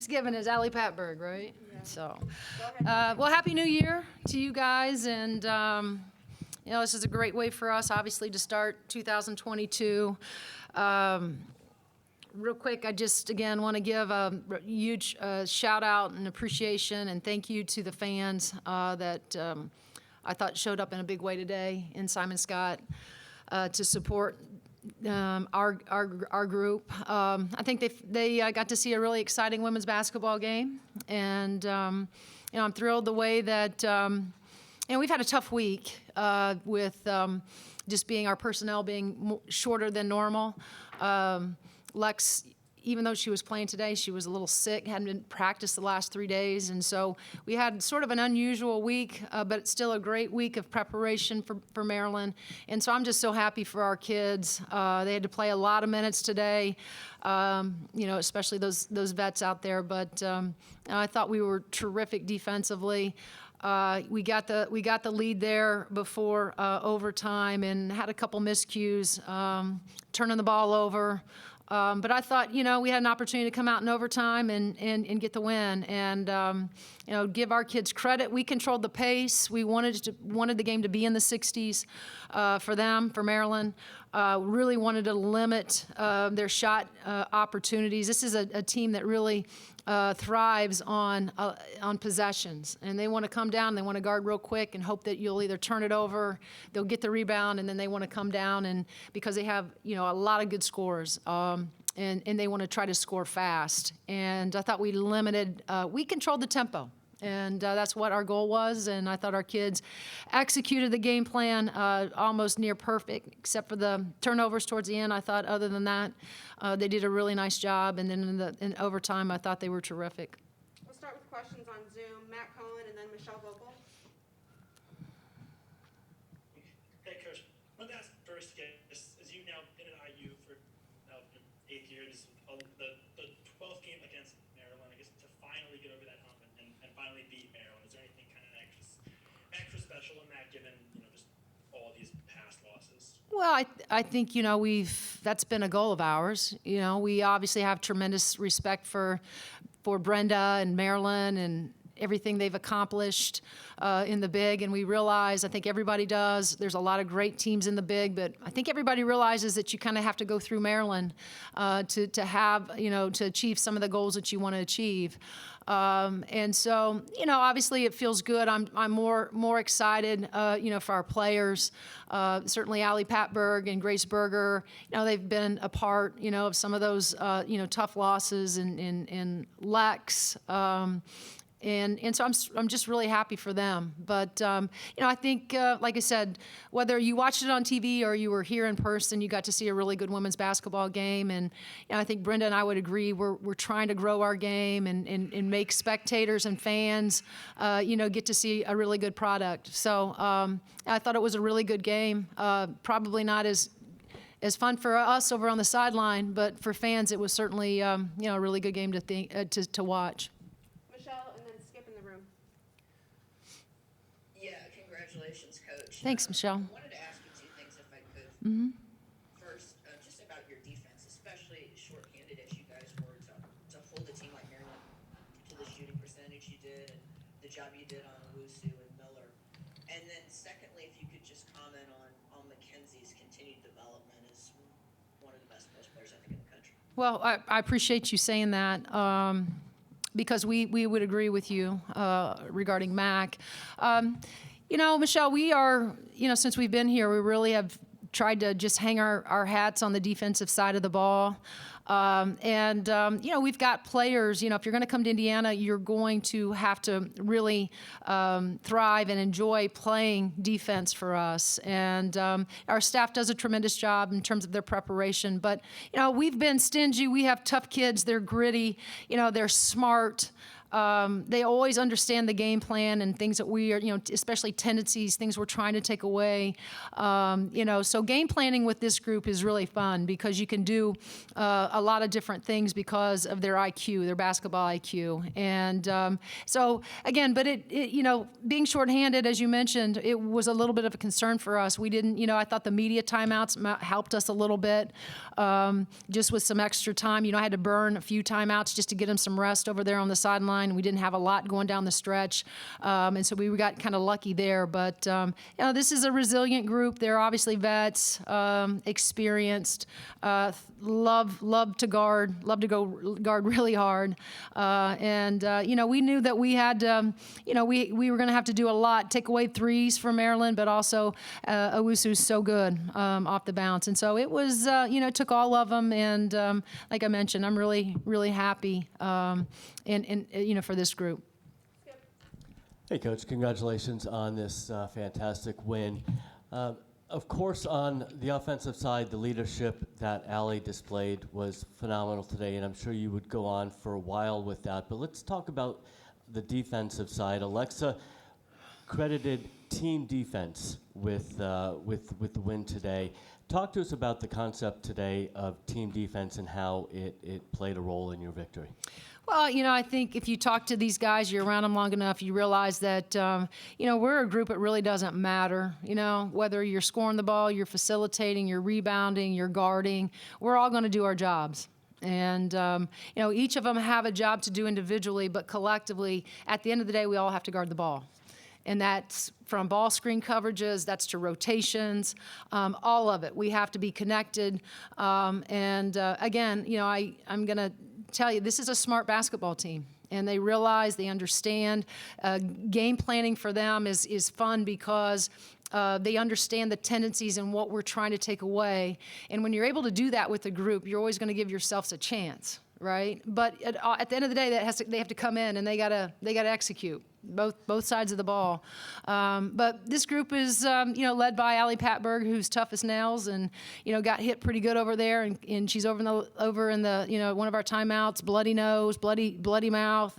Thanksgiving is Allie Patberg, right? Yeah. So, well, Happy New Year to you guys, and this is a great way for us, obviously, to start 2022. Real quick, I just, again, want to give a huge shout out and appreciation and thank you to the fans that I thought showed up in a big way today in Simon Scott to support our group. I think they got to see a really exciting women's basketball game, and I'm thrilled the way that we've had a tough week with just being our personnel being shorter than normal. Lex, even though she was playing today, she was a little sick, hadn't been practiced the last 3 days, and so we had sort of an unusual week, but still a great week of preparation for Maryland. And so I'm just so happy for our kids. They had to play a lot of minutes today, especially those vets out there. But I thought we were terrific defensively. We got the lead there before overtime and had a couple miscues, turning the ball over. But I thought, we had an opportunity to come out in overtime and get the win, and give our kids credit. We controlled the pace. We wanted the game to be in the 60s for them, for Maryland. Really wanted to limit their shot opportunities. This is a team that really thrives on possessions, and they want to come down. They want to guard real quick and hope that you'll either turn it over, they'll get the rebound, and then they want to come down, and because they have a lot of good scorers, and they want to try to score fast. And I thought we controlled the tempo. And that's what our goal was, and I thought our kids executed the game plan almost near perfect, except for the turnovers towards the end. I thought other than that, they did a really nice job, and then in overtime, I thought they were terrific. We'll start with questions on Zoom. Matt Cohen and then Michelle Vogel. Hey, Coach. I wanted to ask first, as you've now been at IU for now 8 years, the 12th game against Maryland, I guess, to finally get over that hump and finally beat Maryland. Is there anything kind of extra special in that, given just all these past losses? Well, I think that's been a goal of ours. We obviously have tremendous respect for Brenda and Maryland and everything they've accomplished in the Big, and we realize, I think everybody does, there's a lot of great teams in the Big, but I think everybody realizes that you kind of have to go through Maryland to have, to achieve some of the goals that you want to achieve. And so, obviously it feels good. I'm more excited, for our players. Certainly Allie Patberg and Grace Berger, they've been a part, of some of those, tough losses, and Lex. And so I'm just really happy for them. But, I think, like I said, whether you watched it on TV or you were here in person, you got to see a really good women's basketball game. And I think Brenda and I would agree we're trying to grow our game and make spectators and fans, get to see a really good product. So I thought it was a really good game. Probably not as fun for us over on the sideline, but for fans, it was certainly, a really good game to watch. Congratulations, Coach. Thanks, Michelle. I wanted to ask you two things, if I could. Mm-hmm. First, just about your defense, especially shorthanded as you guys were, to hold a team like Maryland to the shooting percentage you did, and the job you did on Owusu and Miller. And then secondly, if you could just comment on Mackenzie's continued development as one of the best post players, I think, in the country. Well, I appreciate you saying that. Because we would agree with you regarding Mac. Michelle, we are, since we've been here, we really have tried to just hang our hats on the defensive side of the ball. We've got players, if you're going to come to Indiana, you're going to have to really thrive and enjoy playing defense for us. And our staff does a tremendous job in terms of their preparation. But, we've been stingy. We have tough kids. They're gritty. They're smart. They always understand the game plan and things that we are, especially tendencies, things we're trying to take away. So game planning with this group is really fun because you can do a lot of different things because of their IQ, their basketball IQ. And so again, but being shorthanded, as you mentioned, it was a little bit of a concern for us. We didn't, I thought the media timeouts helped us a little bit, just with some extra time. I had to burn a few timeouts just to get them some rest over there on the sideline. We didn't have a lot going down the stretch, and so we got kind of lucky there. But this is a resilient group. They're obviously vets, experienced, love to go guard really hard, and we knew that we had, we were going to have to do a lot, take away threes from Maryland, but also Owusu's so good off the bounce, and so it was, it took all of them, and like I mentioned, I'm really happy. For this group. Hey, Coach, congratulations on this fantastic win. Of course, on the offensive side, the leadership that Allie displayed was phenomenal today, and I'm sure you would go on for a while with that. But let's talk about the defensive side. Alexa credited team defense with the win today. Talk to us about the concept today of team defense and how it played a role in your victory. Well, I think if you talk to these guys, you're around them long enough, you realize that, we're a group that really doesn't matter. Whether you're scoring the ball, you're facilitating, you're rebounding, you're guarding, we're all going to do our jobs. And, each of them have a job to do individually, but collectively, at the end of the day, we all have to guard the ball. And that's from ball screen coverages, that's to rotations, all of it. We have to be connected. Again, I'm going to tell you, this is a smart basketball team. And they realize, they understand. Game planning for them is fun because they understand the tendencies and what we're trying to take away. And when you're able to do that with a group, you're always going to give yourselves a chance, right? But at the end of the day, they have to come in and they gotta execute both sides of the ball. But this group is led by Allie Patberg, who's tough as nails, and got hit pretty good over there, and she's over in the one of our timeouts, bloody nose, bloody mouth.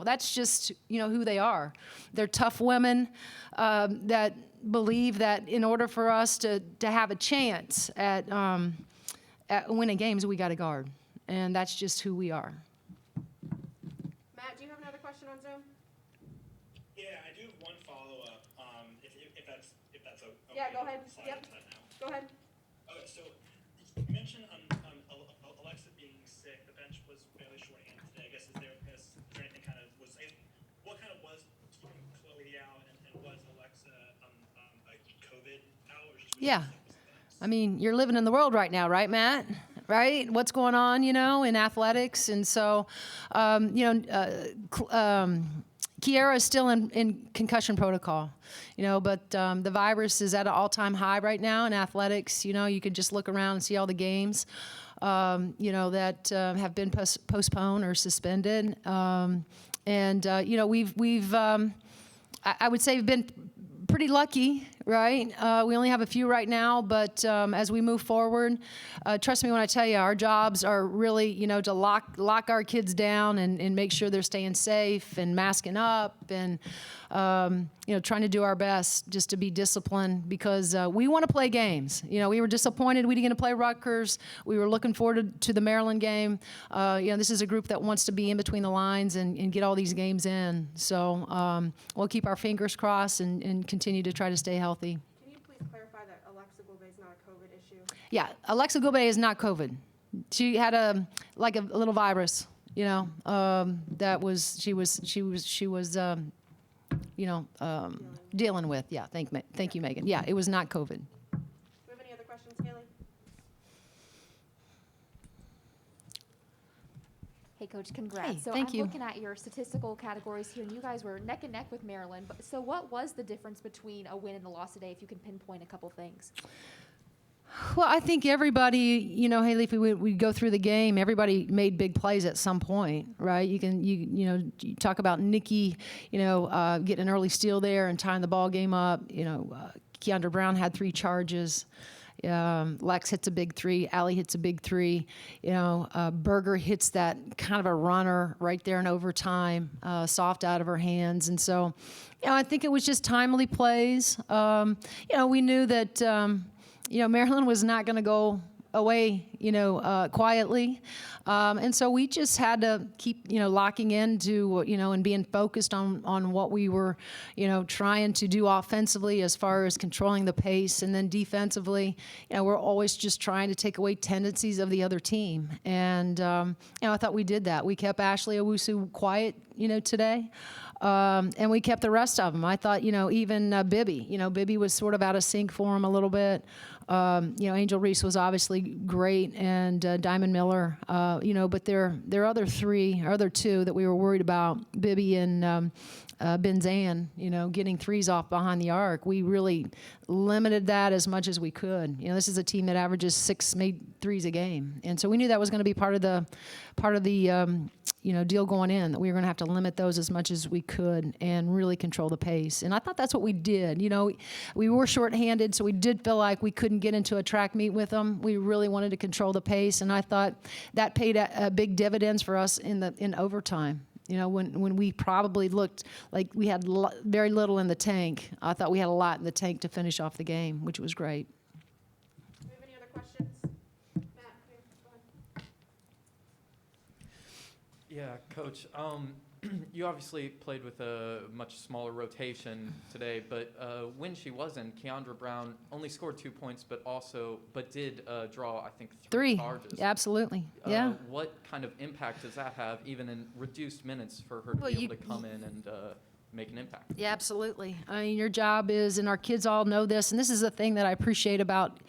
That's just who they are. They're tough women that believe that in order for us to have a chance at winning games, we got to guard. And that's just who we are. Matt, do you have another question on Zoom? Yeah, I do have one follow-up, if that's okay. Yeah, go ahead. Sorry, Yep. now. Go ahead. Okay, so you mentioned Alexa being sick. The bench was fairly short-handed today. I guess is there anything kind of what kind of was keeping Chloe out, and was Alexa COVID out, or just Yeah. I mean, you're living in the world right now, right, Matt? Right? What's going on, in athletics? And so, Kiara is still in concussion protocol, but the virus is at an all-time high right now in athletics. You could just look around and see all the games, that have been postponed or suspended. We've I would say we've been pretty lucky, right? We only have a few right now, but as we move forward, trust me when I tell you, our jobs are really, to lock our kids down and make sure they're staying safe and masking up and, trying to do our best just to be disciplined because we want to play games. We were disappointed we didn't get to play Rutgers. We were looking forward to the Maryland game. This is a group that wants to be in between the lines and get all these games in. So we'll keep our fingers crossed and continue to try to stay healthy. Can you please clarify that Alexa Goulet is not a COVID issue? Yeah, Alexa Goulet is not COVID. She had a little virus, that she was dealing with. Yeah, thank you, Megan. Yeah, it was not COVID. Do we have any other questions, Kaylee? Hey, Coach, congrats. Hey, so thank I'm you. looking at your statistical categories here, and you guys were neck and neck with Maryland. So what was the difference between a win and a loss today, if you can pinpoint a couple things? Well, I think everybody, Haley, if we go through the game, everybody made big plays at some point, right? You talk about Nikki, getting an early steal there and tying the ball game up. Keandra Brown had 3 charges. Lex hits a big three. Allie hits a big three. Berger hits that kind of a runner right there in overtime, soft out of her hands. And so, I think it was just timely plays. We knew that, Maryland was not going to go away, quietly. And so we just had to keep, locking into, and being focused on what we were, trying to do offensively as far as controlling the pace. And then defensively, we're always just trying to take away tendencies of the other team. And, I thought we did that. We kept Ashley Owusu quiet, today. And we kept the rest of them. I thought, even Bibby, Bibby was sort of out of sync for him a little bit. Angel Reese was obviously great, and Diamond Miller, but there are other two that we were worried about, Bibby and Benzan, getting threes off behind the arc. We really limited that as much as we could. This is a team that averages 6 made threes a game, and so we knew that was going to be part of the deal going in, that we were going to have to limit those as much as we could and really control the pace. And I thought that's what we did. We were shorthanded, so we did feel like we couldn't get into a track meet with them. We really wanted to control the pace, and I thought that paid big dividends for us in overtime. When we probably looked like we had very little in the tank, I thought we had a lot in the tank to finish off the game, which was great. Do we have any other questions? Matt, here, go ahead. Yeah, Coach. You obviously played with a much smaller rotation today, but when she wasn't, Keandra Brown only scored 2 points, but did draw, I think, three charges. Absolutely. Yeah. What kind of impact does that have, even in reduced minutes, for her to be able to come in and make an impact? Yeah, absolutely. I mean, your job is, and our kids all know this, and this is the thing that I appreciate about,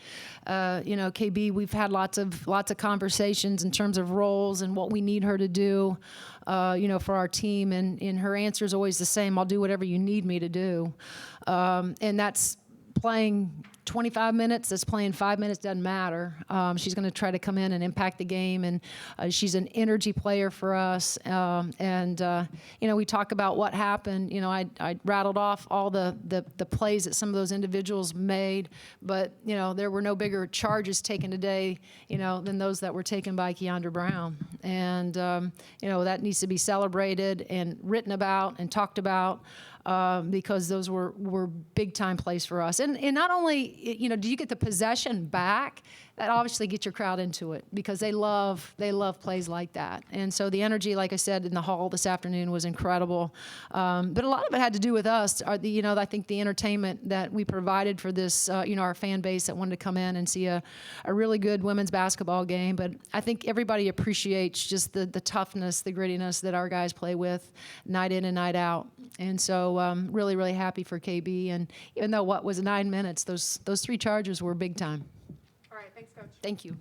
KB. We've had lots of conversations in terms of roles and what we need her to do, for our team. And her answer is always the same: I'll do whatever you need me to do. And that's playing 25 minutes, that's playing 5 minutes, doesn't matter. She's going to try to come in and impact the game, and she's an energy player for us. We talk about what happened. I rattled off all the plays that some of those individuals made, but, there were no bigger charges taken today, than those that were taken by Keandra Brown. And, that needs to be celebrated and written about and talked about. Because those were big time plays for us. And not only, do you get the possession back, that obviously gets your crowd into it, because they love plays like that. And so the energy, like I said, in the hall this afternoon was incredible. But a lot of it had to do with us. I think the entertainment that we provided for this, our fan base that wanted to come in and see a really good women's basketball game. But I think everybody appreciates just the toughness, the grittiness that our guys play with night in and night out. And so really, really happy for KB. And even though what was 9 minutes, those 3 charges were big time. All right, thanks, Coach. Thank you.